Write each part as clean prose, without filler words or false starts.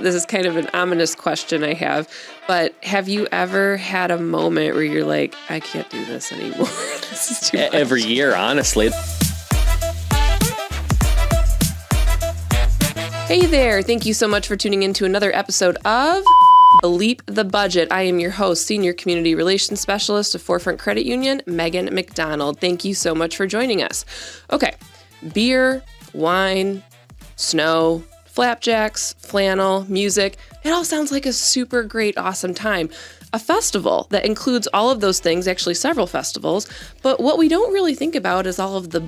this is kind of an ominous question I have, but have you ever had a moment where you're like, I can't do this anymore? This is too much. Every year, honestly. Hey there. Thank you so much for tuning in to another episode of Bleep the Budget. I am your host, Senior Community Relations Specialist of Forefront Credit Union, Meghan McDonald. Thank you so much for joining us. Okay, beer, wine, snow, flapjacks, flannel, music. It all sounds like a super great, awesome time. A festival that includes all of those things, actually several festivals, but what we don't really think about is all of the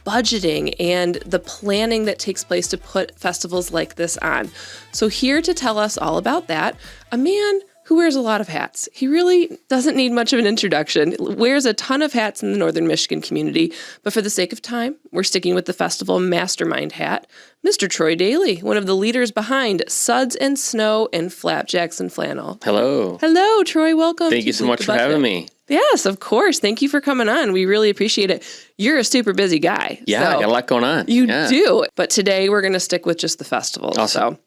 budgeting and the planning that takes place to put festivals like this on. So here to tell us all about that, a man who wears a lot of hats. He really doesn't need much of an introduction, wears a ton of hats in the Northern Michigan community, but for the sake of time, we're sticking with the festival mastermind hat. Mr. Troy Daly, one of the leaders behind Suds and Snow and Flapjacks and Flannel. Hello. Hello, Troy. Welcome. Thank you so much for having me. Yes, of course. Thank you for coming on. We really appreciate it. You're a super busy guy. Yeah, I got a lot going on. You do. But today we're going to stick with just the festival. Awesome.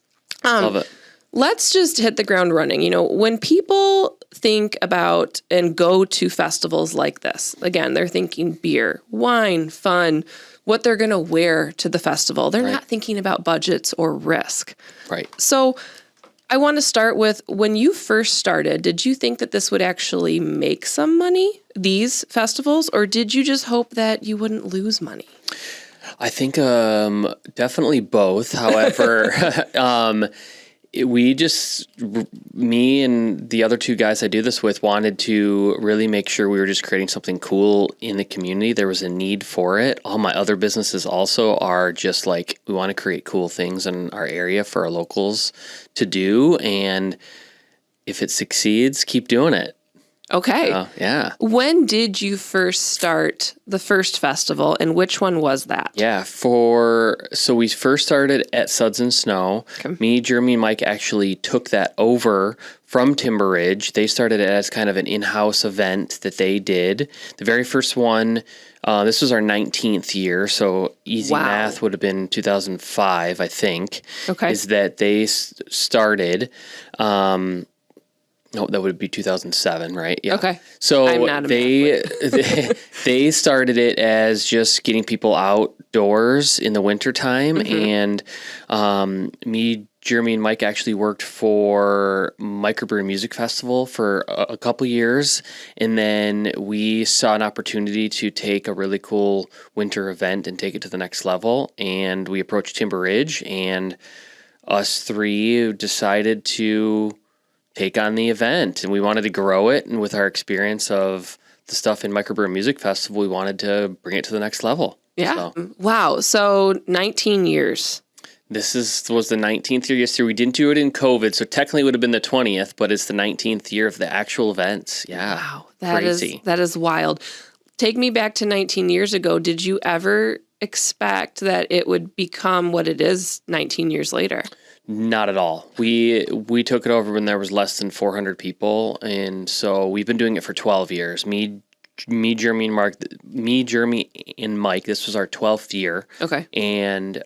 So, love it. Let's just hit the ground running. You know, when people think about and go to festivals like this, again, they're thinking beer, wine, fun, what they're going to wear to the festival. They're not thinking about budgets or risk. Right. So I want to start with, when you first started, did you think that this would actually make some money, these festivals, or did you just hope that you wouldn't lose money? I think definitely both. However, me and the other two guys I do this with wanted to really make sure we were just creating something cool in the community. There was a need for it. All my other businesses also are just like, we want to create cool things in our area for our locals to do. And if it succeeds, keep doing it. Okay. Yeah. When did you first start the first festival, and which one was that? Yeah, so we first started at Suds and Snow. Okay. Me, Jeremy, and Mike actually took that over from Timber Ridge. They started it as kind of an in-house event that they did. The very first one, this was our 19th year, so easy math would have been 2005, I think. Okay. Is that they started... No, that would be 2007, right? Yeah. Okay. So they started it as just getting people outdoors in the wintertime. And me, Jeremy, and Mike actually worked for Microbrew Music Festival for a couple years. And then we saw an opportunity to take a really cool winter event and take it to the next level. And we approached Timber Ridge, and us three decided to take on the event, and we wanted to grow it. And with our experience of the stuff in Microbrew Music Festival, we wanted to bring it to the next level. Yeah. So. Wow. So 19 years. This was the 19th year. Yes, sir. We didn't do it in COVID, so technically it would have been the 20th, but it's the 19th year of the actual events. Yeah. Wow. Crazy. That is wild. Take me back to 19 years ago. Did you ever expect that it would become what it is 19 years later? Not at all. We took it over when there was less than 400 people, and so we've been doing it for 12 years. Me, Jeremy, and Mike. This was our 12th year. Okay. And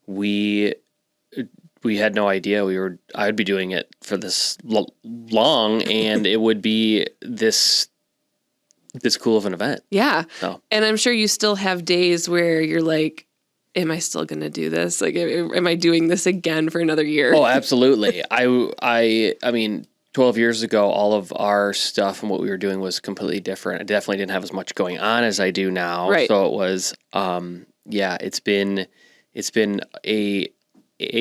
we had no idea I'd be doing it for this long, and it would be this cool of an event. Yeah. So. And I'm sure you still have days where you're like, am I still going to do this? Like, am I doing this again for another year? Oh, absolutely. I mean, 12 years ago, all of our stuff and what we were doing was completely different. I definitely didn't have as much going on as I do now. Right. So it was, it's been a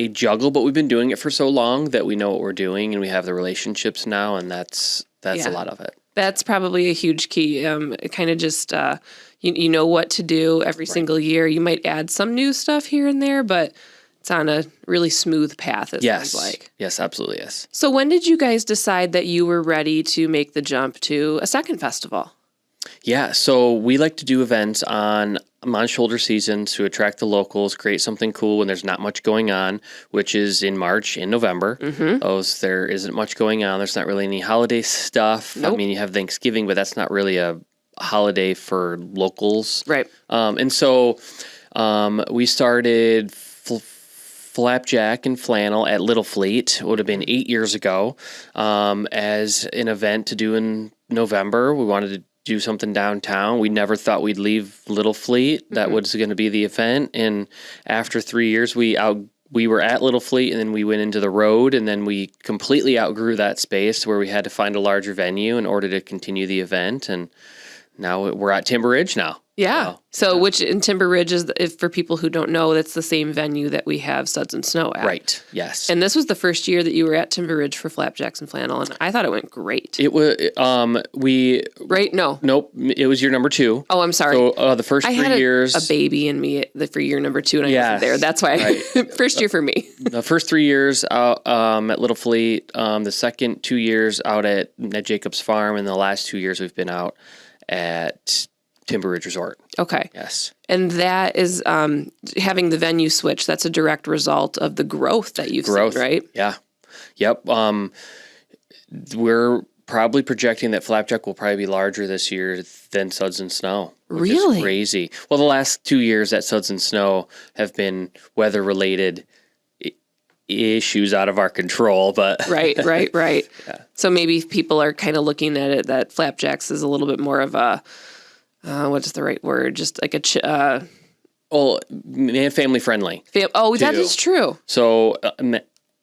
juggle, but we've been doing it for so long that we know what we're doing, and we have the relationships now, and that's a lot of it. That's probably a huge key. Kind of just, you know what to do every single year. You might add some new stuff here and there, but it's on a really smooth path, it sounds like. Yes, absolutely, yes. So when did you guys decide that you were ready to make the jump to a second festival? Yeah, so we like to do events on shoulder seasons to attract the locals, create something cool when there's not much going on, which is in March and November. Mm-hmm. There isn't much going on. There's not really any holiday stuff. Nope. I mean, you have Thanksgiving, but that's not really a holiday for locals. Right. And so we started Flapjack and Flannel at Little Fleet. It would have been 8 years ago, as an event to do in November. We wanted to do something downtown. We never thought we'd leave Little Fleet. That was going to be the event. And after 3 years, we were at Little Fleet, and then we went into the road, and then we completely outgrew that space where we had to find a larger venue in order to continue the event. And now we're at Timber Ridge now. Yeah. So which in Timber Ridge is, if for people who don't know, that's the same venue that we have Suds and Snow at. Right. Yes. And this was the first year that you were at Timber Ridge for Flapjacks and Flannel, and I thought it went great. It was, Right? No. Nope. It was year number 2. Oh, I'm sorry. So the first 3 years. A baby in me for year number 2, and I wasn't there. That's why. First year for me. The first 3 years out at Little Fleet, the second 2 years out at Jacob's Farm, and the last 2 years we've been out at Timber Ridge Resort. Okay. Yes. And that is having the venue switch. That's a direct result of the growth that you've seen, right? Yeah. Yep. We're probably projecting that Flapjack will probably be larger this year than Suds and Snow. Really? Is crazy. Well, the last 2 years at Suds and Snow have been weather-related issues out of our control, but Right. Yeah. So maybe people are kind of looking at it that Flapjacks is a little bit more of a what's the right word? Just like family friendly. That is true. So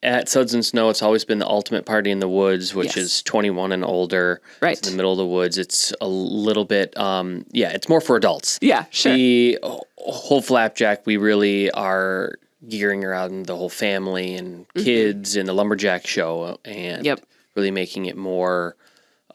at Suds and Snow, it's always been the ultimate party in the woods, which Yes. is 21 and older. Right. It's in the middle of the woods. It's a little bit, it's more for adults. Yeah, sure. The whole Flapjack, we really are gearing around the whole family and kids and the Lumberjack show, and really making it more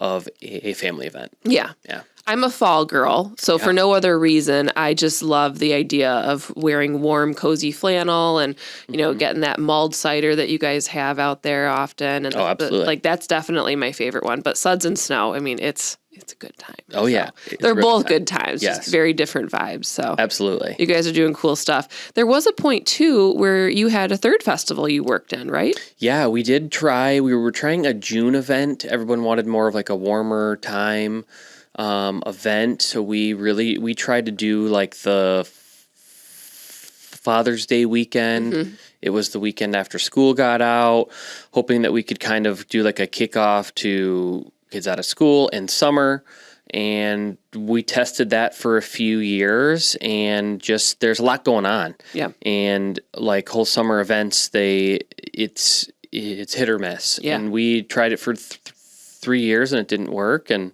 of a family event. Yeah. Yeah. I'm a fall girl, so for no other reason, I just love the idea of wearing warm, cozy flannel and, getting that mulled cider that you guys have out there often. And absolutely. That's definitely my favorite one. But Suds and Snow, I mean, it's a good time. Oh, yeah. They're both good times. Yes. Just very different vibes. So Absolutely. you guys are doing cool stuff. There was a point, too, where you had a third festival you worked in, right? Yeah, we did try. We were trying a June event. Everyone wanted more of like a warmer time event. So we tried to do like the Father's Day weekend. It was the weekend after school got out, hoping that we could kind of do like a kickoff to kids out of school in summer. And we tested that for a few years, and just there's a lot going on. Yeah. And like whole summer events, it's hit or miss. Yeah. And we tried it for 3 years and it didn't work, and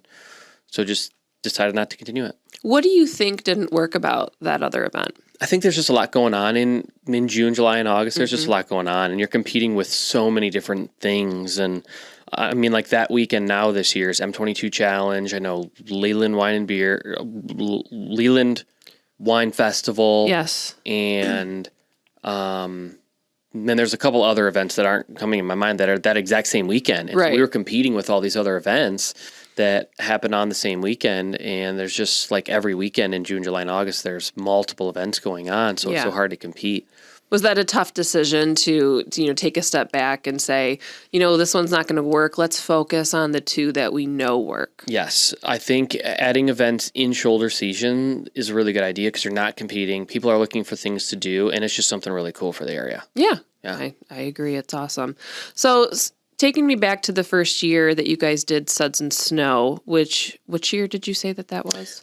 so just decided not to continue it. What do you think didn't work about that other event? I think there's just a lot going on in June, July, and August. There's just a lot going on, and you're competing with so many different things. And I mean, like that weekend now this year's M22 Challenge. I know Leland Wine Festival. Yes. And then there's a couple other events that aren't coming in my mind that are that exact same weekend. And so we were competing with all these other events that happen on the same weekend, and there's just like every weekend in June, July, and August, there's multiple events going on, so it's so hard to compete. Was that a tough decision to take a step back and say, this one's not going to work, let's focus on the two that we know work? Yes, I think adding events in shoulder season is a really good idea because you're not competing, people are looking for things to do, and it's just something really cool for the area. Yeah. I agree, it's awesome. So taking me back to the first year that you guys did Suds and Snow, which year did you say that was?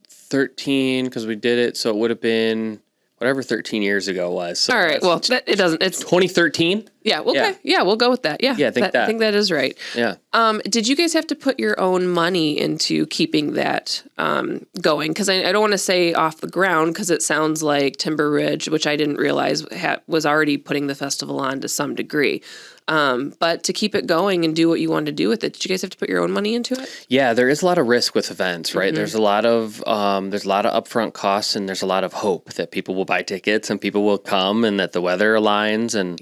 13, because we did it, so it would have been whatever 13 years ago was. So all right, well, it doesn't. It's 2013. Yeah. Okay. Yeah, we'll go with that. Yeah. Yeah, I think that is right. Yeah. Did you guys have to put your own money into keeping that going? Because I don't want to say off the ground, because it sounds like Timber Ridge, which I didn't realize was already putting the festival on to some degree. But to keep it going and do what you wanted to do with it, did you guys have to put your own money into it? Yeah, there is a lot of risk with events, right? There's a lot of upfront costs, and there's a lot of hope that people will buy tickets and people will come, and that the weather aligns, and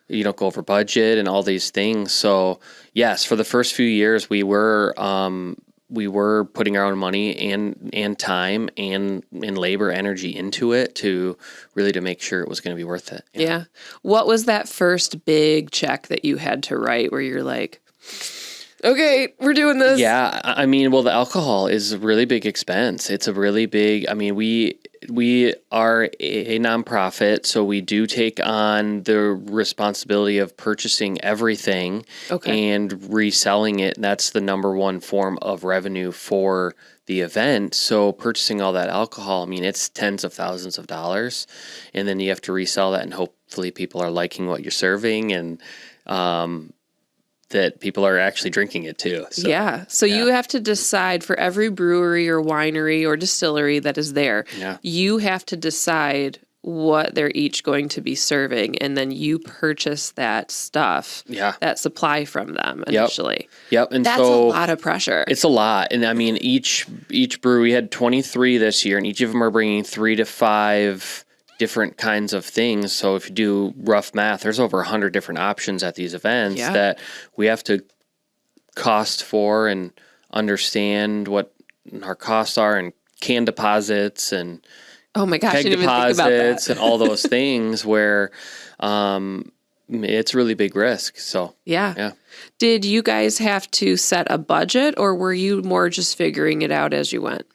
you don't go over budget and all these things. So yes, for the first few years, we were putting our own money and time and labor, energy into it to make sure it was going to be worth it. Yeah. What was that first big check that you had to write where you're like, okay, we're doing this? Yeah. I mean, well, the alcohol is a really big expense. It's a really big, we are a nonprofit, so we do take on the responsibility of purchasing everything and reselling it. And that's the number one form of revenue for the event. So purchasing all that alcohol, I mean, it's tens of thousands of dollars, and then you have to resell that, and hopefully people are liking what you're serving, and that people are actually drinking it too. So, So you have to decide for every brewery or winery or distillery that is there, you have to decide what they're each going to be serving, and then you purchase that stuff, that supply from them initially. And that's so a lot of pressure. It's a lot. And I mean, each brewery, we had 23 this year, and each of them are bringing 3 to 5 different kinds of things. So if you do rough math, there's over 100 different options at these events that we have to cost for and understand what our costs are, and can deposits and oh my gosh, I keg didn't even think about that. and all those things where it's a really big risk. So Did you guys have to set a budget, or were you more just figuring it out as you went?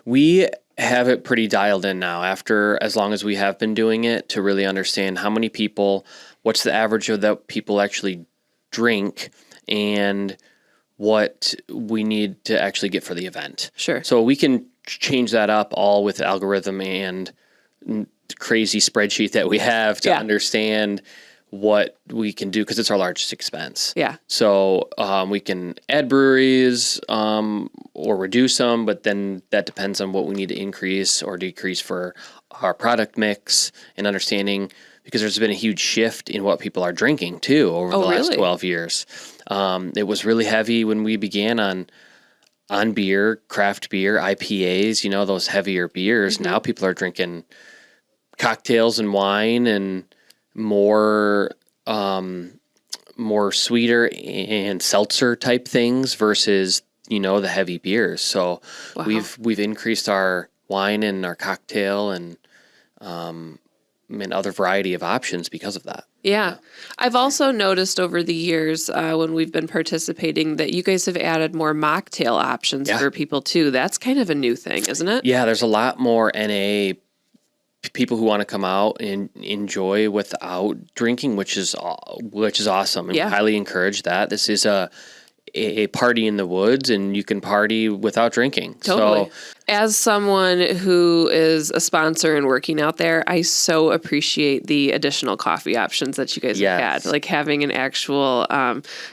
We have it pretty dialed in now, after as long as we have been doing it, to really understand how many people, what's the average of that people actually drink, and what we need to actually get for the event. Sure. So we can change that up all with algorithm and crazy spreadsheet that we have to understand what we can do, because it's our largest expense. So we can add breweries or reduce them, but then that depends on what we need to increase or decrease for our product mix, and understanding, because there's been a huge shift in what people are drinking too over the last 12 years. It was really heavy when we began on beer, craft beer, IPAs, you know, those heavier beers. Now people are drinking cocktails and wine and more sweeter and seltzer type things versus, you know, the heavy beers. So we've increased our wine and our cocktail and other variety of options because of that. I've also noticed over the years when we've been participating that you guys have added more mocktail options for people too. That's kind of a new thing, isn't it? Yeah, there's a lot more NA people who want to come out and enjoy without drinking, which is awesome, and highly encourage that. This is a party in the woods, and you can party without drinking. Totally. So, as someone who is a sponsor and working out there, I so appreciate the additional coffee options that you guys have had. Like having an actual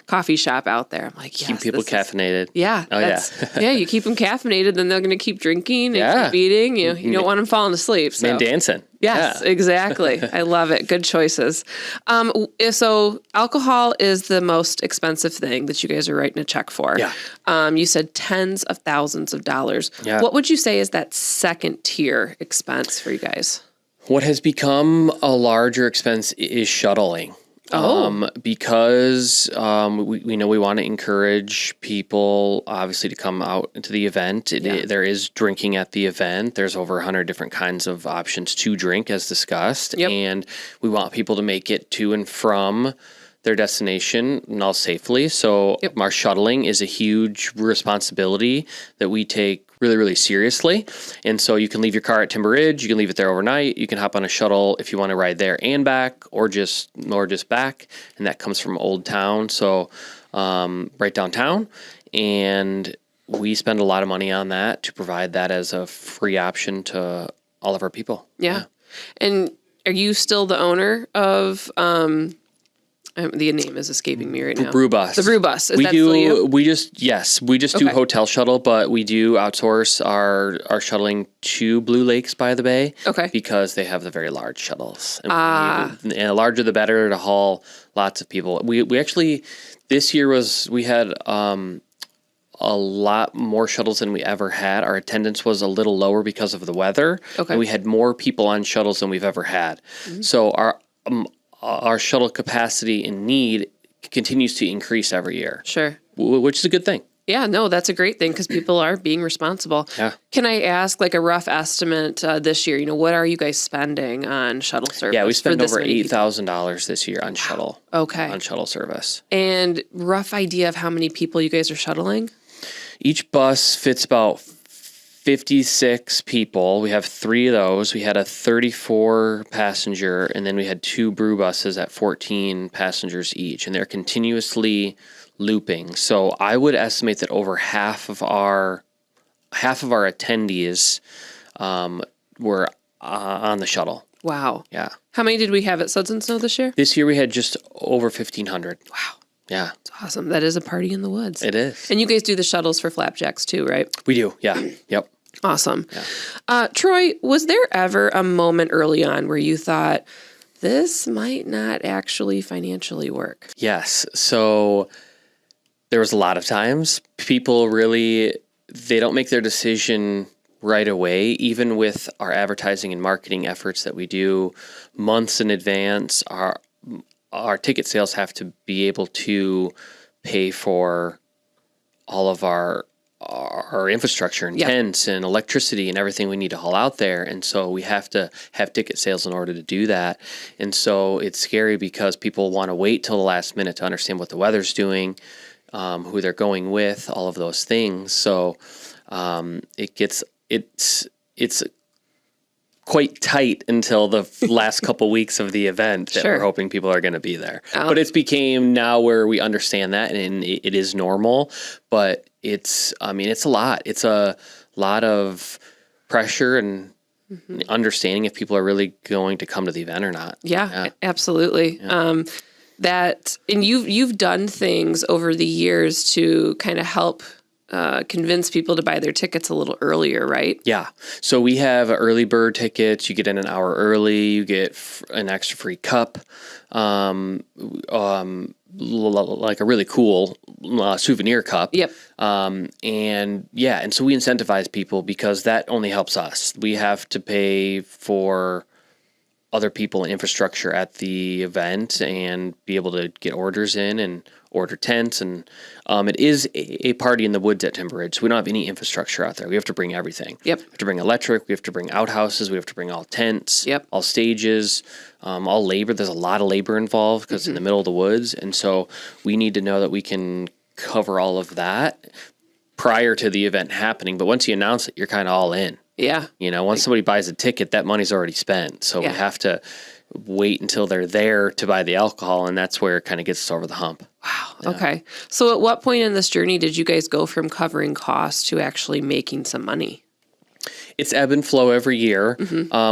coffee shop out there. I'm like, keep people caffeinated. You keep them caffeinated, then they're going to keep drinking and keep eating. You don't want them falling asleep. So. And dancing. Yes, exactly. I love it. Good choices. So alcohol is the most expensive thing that you guys are writing a check for. You said tens of thousands of dollars. What would you say is that second tier expense for you guys? What has become a larger expense is shuttling. Because we know we want to encourage people, obviously, to come out into the event. There is drinking at the event. There's over 100 different kinds of options to drink, as discussed. And we want people to make it to and from their destination and all safely. So our shuttling is a huge responsibility that we take really, really seriously. And so you can leave your car at Timber Ridge. You can leave it there overnight. You can hop on a shuttle if you want to ride there and back, or just back. And that comes from Old Town, so right downtown. And we spend a lot of money on that to provide that as a free option to all of our people. And are you still the owner of... the name is escaping me right now. Brew Bus. The Brew Bus. Is that still you? We just do hotel shuttle, but we do outsource our shuttling to Blue Lakes by the Bay. Because they have the very large shuttles. And the larger the better, to haul lots of people. We actually, this year we had a lot more shuttles than we ever had. Our attendance was a little lower because of the weather. And we had more people on shuttles than we've ever had. So our shuttle capacity and need continues to increase every year. Which is a good thing. That's a great thing, because people are being responsible. Can I ask like a rough estimate this year? You know, what are you guys spending on shuttle service? We spent over $8,000 this year on shuttle. On shuttle service. And rough idea of how many people you guys are shuttling? Each bus fits about 56 people. We have 3 of those. We had a 34 passenger, and then we had 2 brew buses at 14 passengers each, and they're continuously looping. So I would estimate that over half of our attendees were on the shuttle. Wow. Yeah. How many did we have at Suds and Snow this year? This year we had just over 1,500. Wow. Yeah. It's awesome. That is a party in the woods. It is. And you guys do the shuttles for Flapjacks too, right? We do. Yeah. Yep. Awesome. Yeah. Troy, was there ever a moment early on where you thought, this might not actually financially work? Yes. So there was a lot of times people really, they don't make their decision right away, even with our advertising and marketing efforts that we do months in advance. Our ticket sales have to be able to pay for all of our infrastructure and tents and electricity and everything we need to haul out there. And so we have to have ticket sales in order to do that. And so it's scary because people want to wait till the last minute to understand what the weather's doing, who they're going with, all of those things. So it's quite tight until the last couple weeks of the event that we're hoping people are going to be there. But it's became now where we understand that, and it is normal, but it's a lot. It's a lot of pressure and understanding if people are really going to come to the event or not. Yeah. Absolutely. Yeah. And you've done things over the years to kind of help convince people to buy their tickets a little earlier, right? Yeah. So we have early bird tickets. You get in an hour early. You get an extra free cup, like a really cool souvenir cup. Yep. And so we incentivize people because that only helps us. We have to pay for other people and infrastructure at the event and be able to get orders in and order tents. And it is a party in the woods at Timber Ridge. So we don't have any infrastructure out there. We have to bring everything. Yep. We have to bring electric. We have to bring outhouses. We have to bring all tents. Yep. All stages, all labor. There's a lot of labor involved because in the middle of the woods. And so we need to know that we can cover all of that prior to the event happening. But once you announce it, you're kind of all in. Yeah. Once somebody buys a ticket, that money's already spent. So we have to wait until they're there to buy the alcohol, and that's where it kind of gets us over the hump. Wow. Yeah. Okay. So at what point in this journey did you guys go from covering costs to actually making some money? It's ebb and flow every year.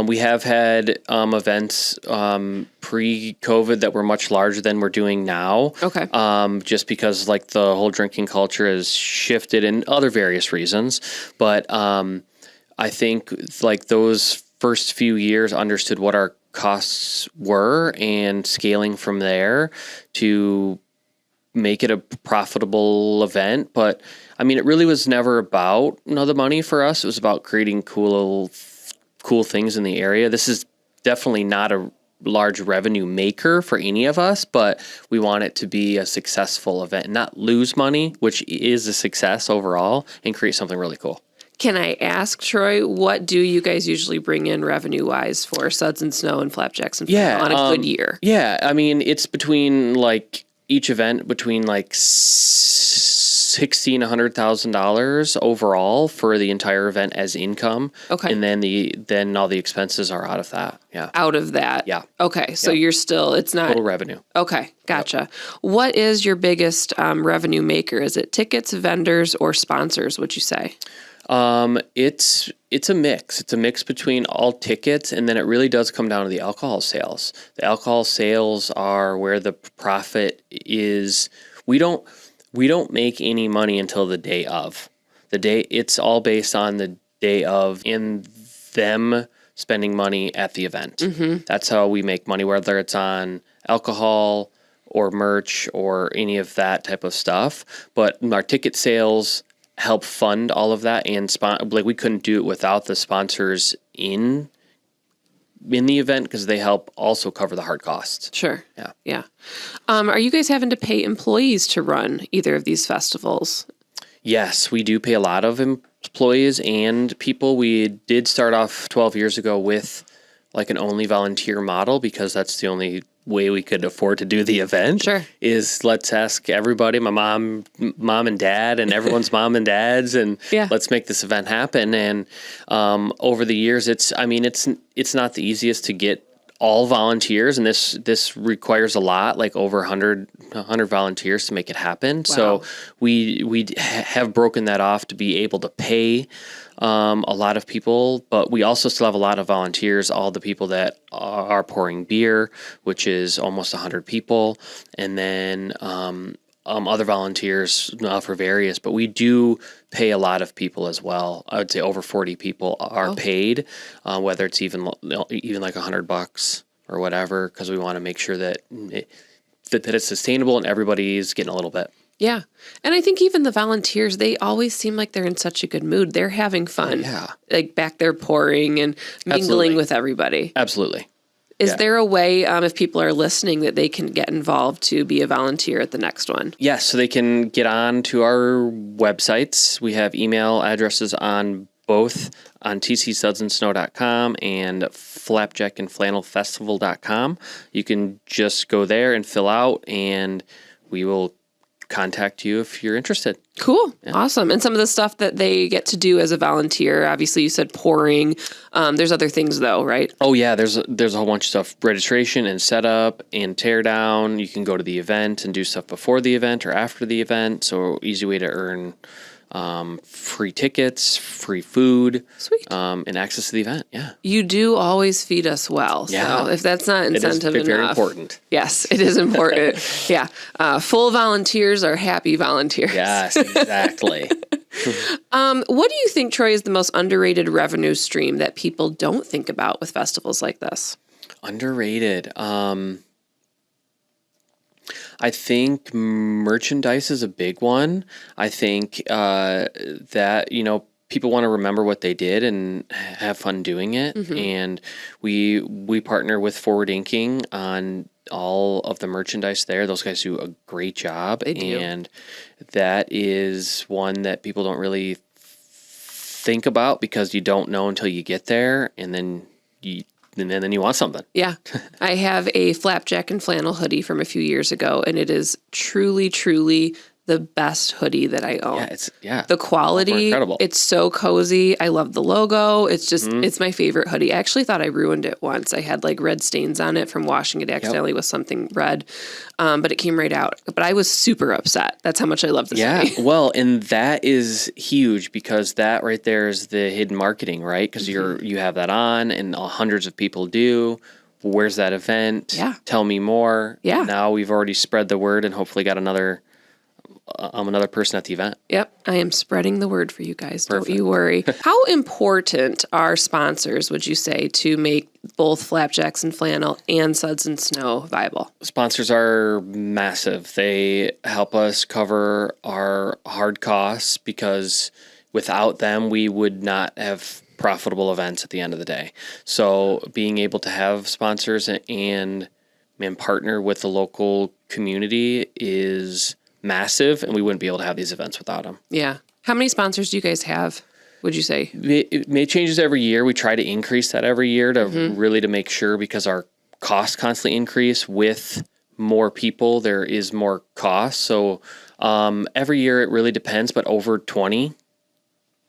We have had events pre-COVID that were much larger than we're doing now. Okay. Just because like the whole drinking culture has shifted and other various reasons. But I think like those first few years understood what our costs were and scaling from there to make it a profitable event. But I mean, it really was never about the money for us. It was about creating cool things in the area. This is definitely not a large revenue maker for any of us, but we want it to be a successful event, not lose money, which is a success overall, and create something really cool. Can I ask, Troy, what do you guys usually bring in revenue-wise for Suds and Snow and Flapjacks and on a good year? Yeah, I mean, it's between like each event between like $60,000 and $100,000 overall for the entire event as income. Okay, and then all the expenses are out of that. Yeah, out of that. Yeah. Okay, so you're still it's not total revenue. Okay, gotcha. Yep. What is your biggest revenue maker? Is it tickets, vendors, or sponsors? Would you say? It's a mix. It's a mix between all tickets, and then it really does come down to the alcohol sales. The alcohol sales are where the profit is. We don't make any money until the day of. It's all based on the day of and them spending money at the event. That's how we make money, whether it's on alcohol or merch or any of that type of stuff. But our ticket sales help fund all of that, and we couldn't do it without the sponsors in the event because they help also cover the hard costs. Sure. Yeah. Are you guys having to pay employees to run either of these festivals? Yes, we do pay a lot of employees and people. We did start off 12 years ago with like an only volunteer model because that's the only way we could afford to do the event. Sure. Is let's ask everybody, my mom and dad, and everyone's mom and dads, and let's make this event happen. And over the years, it's not the easiest to get all volunteers, and this requires a lot, like over 100 volunteers to make it happen. Wow. So we have broken that off to be able to pay a lot of people, but we also still have a lot of volunteers, all the people that are pouring beer, which is almost 100 people, and then other volunteers for various, but we do pay a lot of people as well. I would say over 40 people are paid, whether it's even like $100 or whatever, because we want to make sure that it's sustainable and everybody's getting a little bit. Yeah. And I think even the volunteers, they always seem like they're in such a good mood. They're having fun. Yeah. Like back there pouring and mingling with everybody. Absolutely. Is there a way, if people are listening, that they can get involved to be a volunteer at the next one? Yes, so they can get on to our websites. We have email addresses on both, on tcsudsandsnow.com and Flapjack and flannelfestival.com. You can just go there and fill out, and we will contact you if you're interested. Cool. Yeah. Awesome. And some of the stuff that they get to do as a volunteer, obviously you said pouring. There's other things though, right? Oh yeah, there's a whole bunch of stuff. Registration and setup and tear down. You can go to the event and do stuff before the event or after the event. So easy way to earn free tickets, free food, sweet, and access to the event. Yeah, you do always feed us well. So if that's not incentive enough, very important. Yes, it is important. Yeah, full volunteers are happy volunteers. Yes, exactly. What do you think, Troy, is the most underrated revenue stream that people don't think about with festivals like this? Underrated. I think merchandise is a big one. I think that, people want to remember what they did and have fun doing it. Mm-hmm. And we partner with Forward Inking on all of the merchandise there. Those guys do a great job. They do. And that is one that people don't really think about because you don't know until you get there, and then you want something. Yeah. I have a Flapjack and Flannel hoodie from a few years ago, and it is truly, truly the best hoodie that I own. The quality, incredible. It's so cozy. I love the logo. It's just, it's my favorite hoodie. I actually thought I ruined it once. I had like red stains on it from washing it accidentally with something red, but it came right out. But I was super upset. That's how much I love this hoodie. Well, and that is huge because that right there is the hidden marketing, right? Because you have that on, and hundreds of people do. Where's that event? Yeah. Tell me more. Yeah. Now we've already spread the word and hopefully got another person at the event. Yep. I am spreading the word for you guys. Perfect. Don't you worry. How important are sponsors, would you say, to make both Flapjacks and Flannel and Suds and Snow viable? Sponsors are massive. They help us cover our hard costs because without them, we would not have profitable events at the end of the day. So being able to have sponsors and partner with the local community is massive, and we wouldn't be able to have these events without them. Yeah. How many sponsors do you guys have, would you say? It changes every year. We try to increase that every year to really to make sure, because our costs constantly increase with more people, there is more cost. So every year it really depends, but over 20.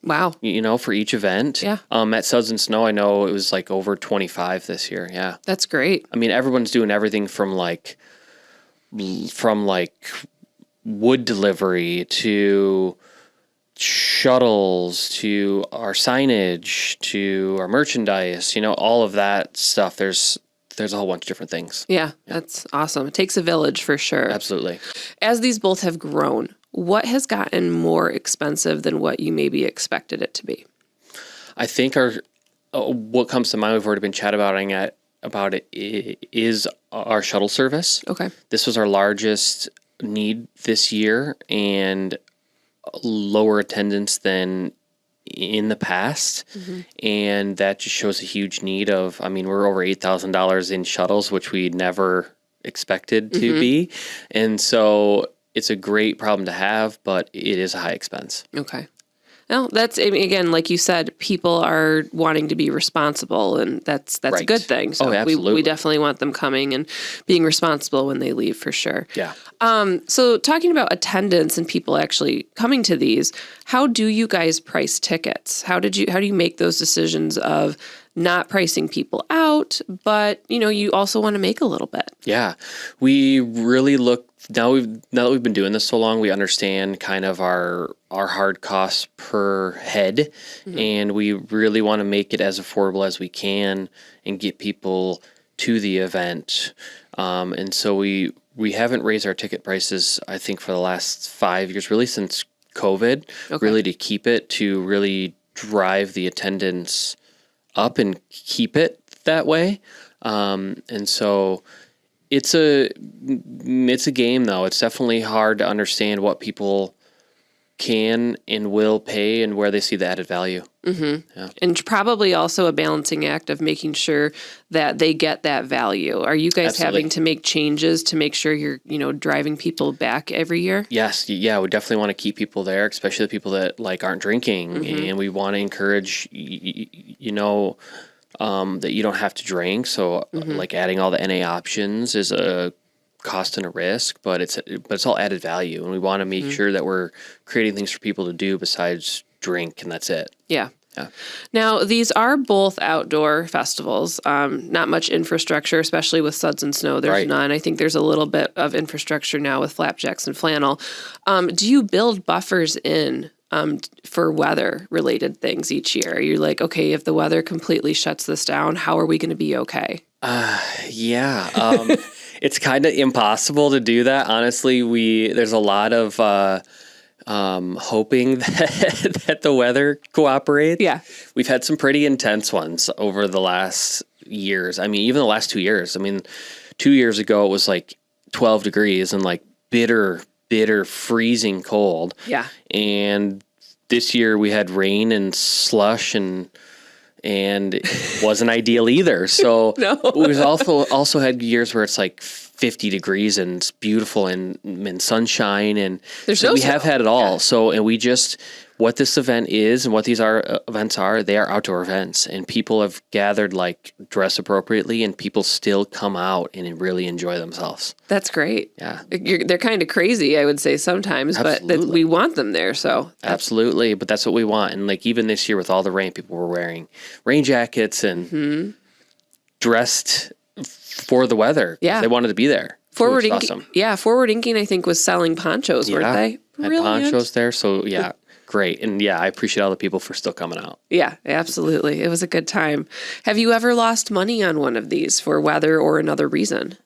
Wow. For each event. Yeah. At Suds and Snow, I know it was like over 25 this year. Yeah. That's great. I mean, everyone's doing everything from like wood delivery to shuttles to our signage to our merchandise, all of that stuff. There's a whole bunch of different things. Yeah, that's awesome. It takes a village for sure. Absolutely. As these both have grown, what has gotten more expensive than what you maybe expected it to be? I think what comes to mind, we've already been chatting about it, is our shuttle service. Okay. This was our largest need this year, and lower attendance than in the past. And that just shows a huge need of, we're over $8,000 in shuttles, which we never expected to be. And so it's a great problem to have, but it is a high expense. Okay. No, that's, I mean, again, like you said, people are wanting to be responsible, and that's a Right. good thing. So absolutely. we definitely want them coming and being responsible when they leave, for sure. Yeah. So talking about attendance and people actually coming to these, how do you guys price tickets? How do you make those decisions of not pricing people out, but you also want to make a little bit? Yeah. We really look now that we've been doing this so long, we understand kind of our hard costs per head, and we really want to make it as affordable as we can and get people to the event. And so we haven't raised our ticket prices, I think, for the last 5 years, really since COVID, really to keep it, to really drive the attendance up and keep it that way. And so it's a game, though. It's definitely hard to understand what people can and will pay and where they see the added value. Mm-hmm. Yeah. And probably also a balancing act of making sure that they get that value. Are you guys having to make changes to make sure you're, driving people back every year? Yes. Yeah. We definitely want to keep people there, especially the people that aren't drinking. And we want to encourage, that you don't have to drink. So adding all the NA options is a cost and a risk, but it's all added value, and we want to make sure that we're creating things for people to do besides drink, and that's it. Yeah. Now, these are both outdoor festivals. Not much infrastructure, especially with Suds and Snow. There's none. I think there's a little bit of infrastructure now with Flapjacks and Flannel. Do you build buffers in for weather-related things each year? Are you like, okay, if the weather completely shuts this down, how are we going to be okay? Yeah. It's kind of impossible to do that. Honestly, there's a lot of hoping that the weather cooperates. Yeah. We've had some pretty intense ones over the last years. I mean, even the last 2 years. I mean, 2 years ago, it was 12 degrees and bitter, freezing cold. Yeah. And this year we had rain and slush and it wasn't ideal either. So No. we've also had years where it's 50 degrees and it's beautiful and sunshine, and There's we snow. have had it all. Yeah. So, and we just, what this event is and what these events are, they are outdoor events, and people have gathered dress appropriately, and people still come out and really enjoy themselves. That's great. Yeah. They're kind of crazy, I would say sometimes, Absolutely. but we want them there. So Absolutely. But that's what we want. And even this year with all the rain, people were wearing rain jackets and dressed for the weather. Yeah. They wanted to be there. Forward Inking, awesome. Yeah. Forward Inking, I think, was selling ponchos, weren't they? Had ponchos there. So yeah, great. And yeah, I appreciate all the people for still coming out. Yeah, absolutely. It was a good time. Have you ever lost money on one of these for weather or another reason?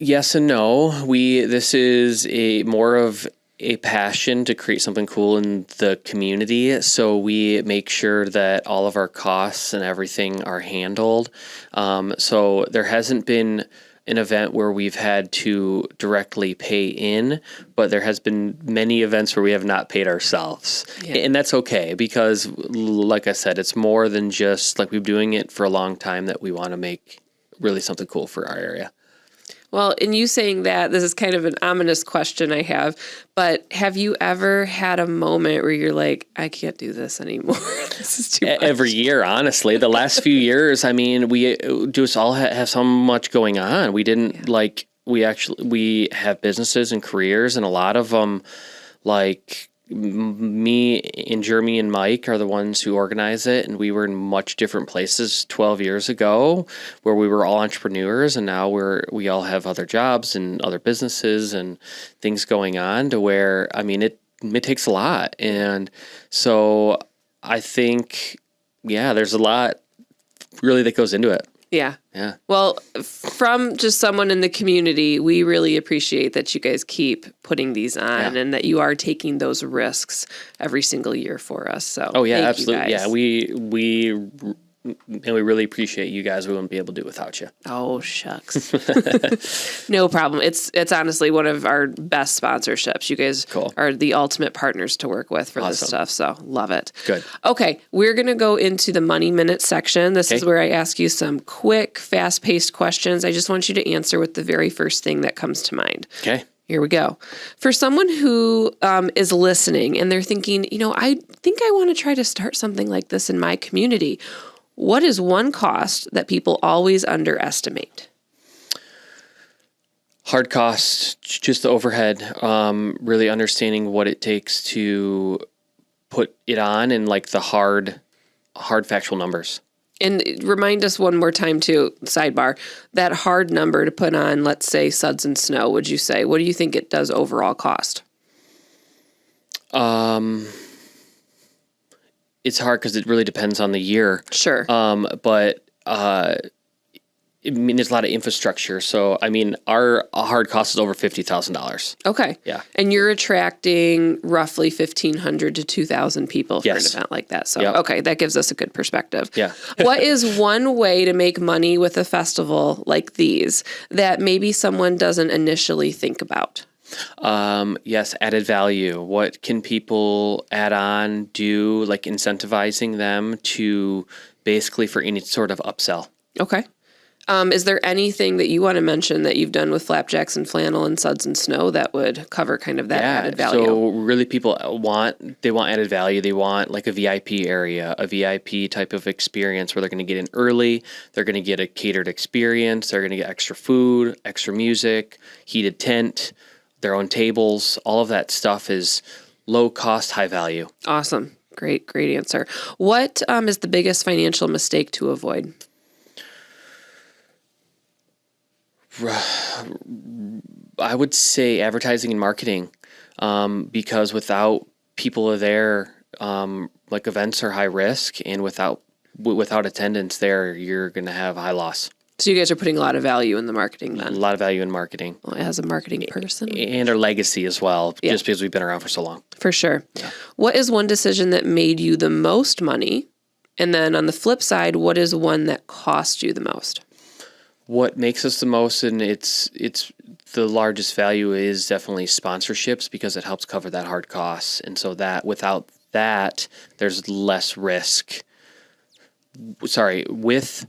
Yes and no. This is more of a passion to create something cool in the community. So we make sure that all of our costs and everything are handled. So there hasn't been an event where we've had to directly pay in, but there has been many events where we have not paid ourselves. Yeah. And that's okay, because like I said, it's more than just we've been doing it for a long time, that we want to make really something cool for our area. Well, in you saying that, this is kind of an ominous question I have, but have you ever had a moment where you're like, I can't do this anymore? This is too much. Every year, honestly. The last few years, I mean, we just all have so much going on. We didn't we have businesses and careers, and a lot of them, me and Jeremy and Mike are the ones who organize it, and we were in much different places 12 years ago where we were all entrepreneurs, and now we all have other jobs and other businesses and things going on, to where, I mean, it takes a lot. And so I think, there's a lot really that goes into it. Yeah. Yeah. Well, from just someone in the community, we really appreciate that you guys keep putting these on and that you are taking those risks every single year for us. So, thank You absolutely. guys. Yeah, we really appreciate you guys. We wouldn't be able to do it without you. Oh, shucks. No problem. It's honestly one of our best sponsorships. You guys are the ultimate partners to work with for this stuff. So love it. Good. Okay. We're going to go into the Money Minute section. This is where I ask you some quick, fast-paced questions. I just want you to answer with the very first thing that comes to mind. Okay. Here we go. For someone who is listening and they're thinking, I think I want to try to start something like this in my community. What is one cost that people always underestimate? Hard costs, just the overhead, really understanding what it takes to put it on and like the hard factual numbers. And remind us one more time too, sidebar, that hard number to put on, let's say, Suds and Snow, would you say? What do you think it does overall cost? It's hard because it really depends on the year. Sure. But there's a lot of infrastructure. So, our hard cost is over $50,000. Okay. Yeah. And you're attracting roughly 1,500 to 2,000 people for an event like that. So, Okay, that gives us a good perspective. Yeah. What is one way to make money with a festival like these that maybe someone doesn't initially think about? Yes, added value. What can people add on, do, like incentivizing them to basically for any sort of upsell? Okay. Is there anything that you want to mention that you've done with Flapjacks and Flannel and Suds and Snow that would cover kind of that added value? So really people want added value. They want like a VIP area, a VIP type of experience where they're going to get in early. They're going to get a catered experience. They're going to get extra food, extra music, heated tent, their own tables. All of that stuff is low cost, high value. Awesome. Great answer. What is the biggest financial mistake to avoid? I would say advertising and marketing, because without people there, like events are high risk, and without attendance there, you're going to have high loss. So you guys are putting a lot of value in the marketing then? A lot of value in marketing. Well, as a marketing person? And our legacy as well, just because we've been around for so long. For sure. Yeah. What is one decision that made you the most money? And then on the flip side, what is one that cost you the most? What makes us the most, and it's the largest value, is definitely sponsorships, because it helps cover that hard costs. And so that without that, there's less risk. Sorry, with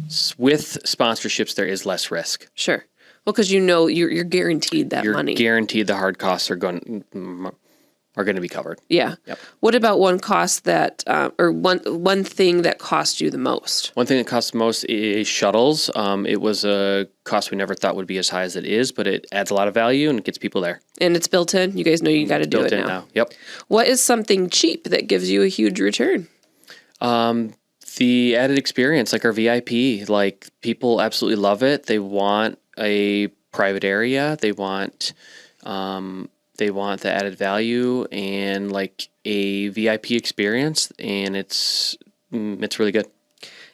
sponsorships, there is less risk. Sure. Well, because you're guaranteed that money. You're guaranteed the hard costs are going to be covered. Yeah. Yep. What about one cost that, or one thing that cost you the most? One thing that costs the most is shuttles. It was a cost we never thought would be as high as it is, but it adds a lot of value and it gets people there. And it's built in? You guys know you got to do it now. Yep. What is something cheap that gives you a huge return? The added experience, like our VIP, like people absolutely love it. They want a private area. They want the added value and like a VIP experience, and it's really good.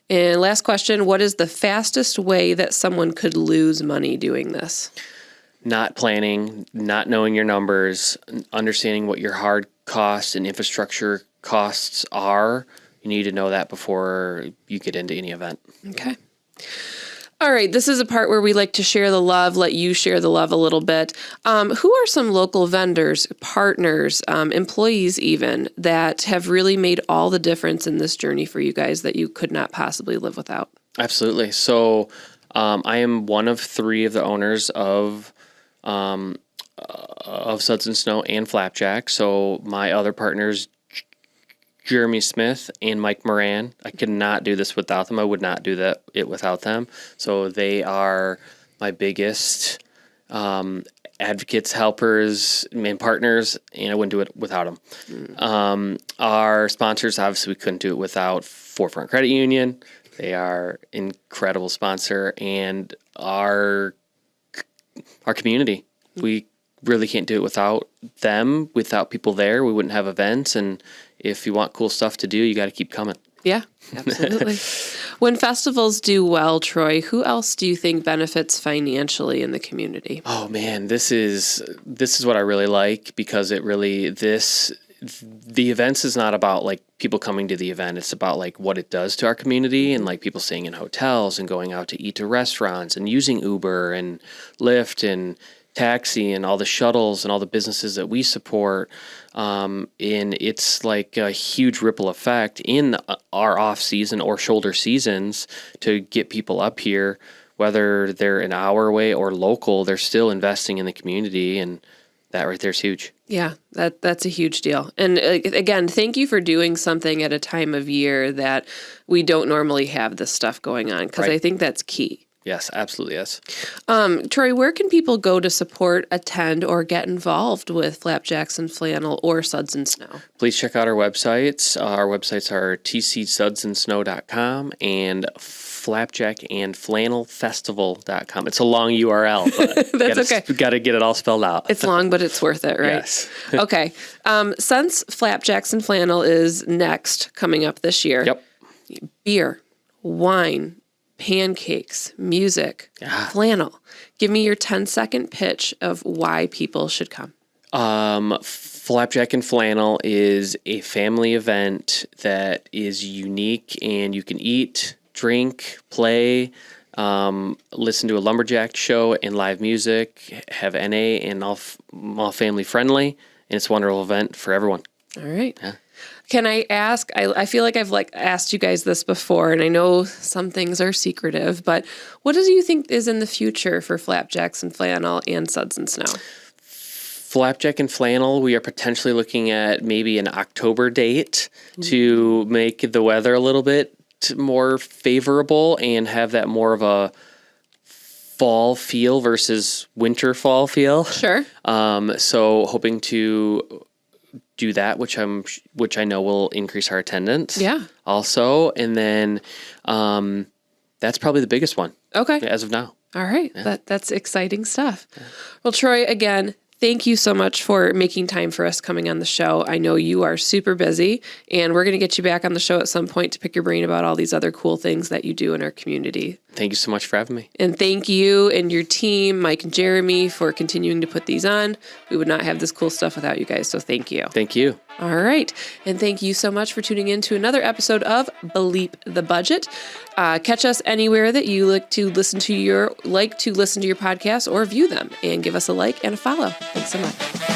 And last question, what is the fastest way that someone could lose money doing this? Not planning, not knowing your numbers, understanding what your hard costs and infrastructure costs are. You need to know that before you get into any event. Okay. All right. This is a part where we like to share the love, let you share the love a little bit. Who are some local vendors, partners, employees even, that have really made all the difference in this journey for you guys that you could not possibly live without? Absolutely. So I am one of 3 of the owners of Suds and Snow and Flapjack. So my other partners, Jeremy Smith and Mike Moran. I could not do this without them. I would not do it without them. So they are my biggest advocates, helpers, and partners, and I wouldn't do it without them. Our sponsors, obviously, we couldn't do it without Forefront Credit Union. They are an incredible sponsor, and our community. We really can't do it without them, without people there. We wouldn't have events, and if you want cool stuff to do, you got to keep coming. Yeah, absolutely. When festivals do well, Troy, who else do you think benefits financially in the community? Oh man, this is what I really like, because it really, the events is not about like people coming to the event. It's about like what it does to our community, and like people staying in hotels and going out to eat to restaurants and using Uber and Lyft and taxi and all the shuttles and all the businesses that we support. And it's like a huge ripple effect in our off season or shoulder seasons to get people up here. whether they're an hour away or local, they're still investing in the community, and that right there is huge. Yeah, that's a huge deal. And again, thank you for doing something at a time of year that we don't normally have this stuff going on, because I think that's key. Yes, absolutely, yes. Troy, where can people go to support, attend, or get involved with Flapjacks and Flannel or Suds and Snow? Please check out our websites. Our websites are tcsudsandsnow.com and flapjackandflannelfestival.com. It's a long URL, but that's okay. Got to get it all spelled out. It's long, but it's worth it, right? Yes. Okay. Since Flapjacks and Flannel is next coming up this year, Yep. Beer, wine, pancakes, music, flannel. Give me your 10-second pitch of why people should come. Flapjack and Flannel is a family event that is unique, and you can eat, drink, play, listen to a lumberjack show and live music, have NA, and all family friendly, and it's a wonderful event for everyone. All right. Yeah. Can I ask, I feel like I've asked you guys this before, and I know some things are secretive, but what do you think is in the future for Flapjacks and Flannel and Suds and Snow? Flapjack and Flannel, we are potentially looking at maybe an October date to make the weather a little bit more favorable and have that more of a fall feel versus winter fall feel. Sure. So hoping to do that, which I know will increase our attendance. Yeah. Also, and then that's probably the biggest one. Okay. As of now. All right. Yeah. That's exciting stuff. Yeah. Well, Troy, again, thank you so much for making time for us coming on the show. I know you are super busy, and we're going to get you back on the show at some point to pick your brain about all these other cool things that you do in our community. Thank you so much for having me. And thank you and your team, Mike and Jeremy, for continuing to put these on. We would not have this cool stuff without you guys, so thank you. Thank you. All right. And thank you so much for tuning in to another episode of Bleep the Budget. Catch us anywhere that you like to listen to your podcast or view them, and give us a like and a follow. Thanks so much.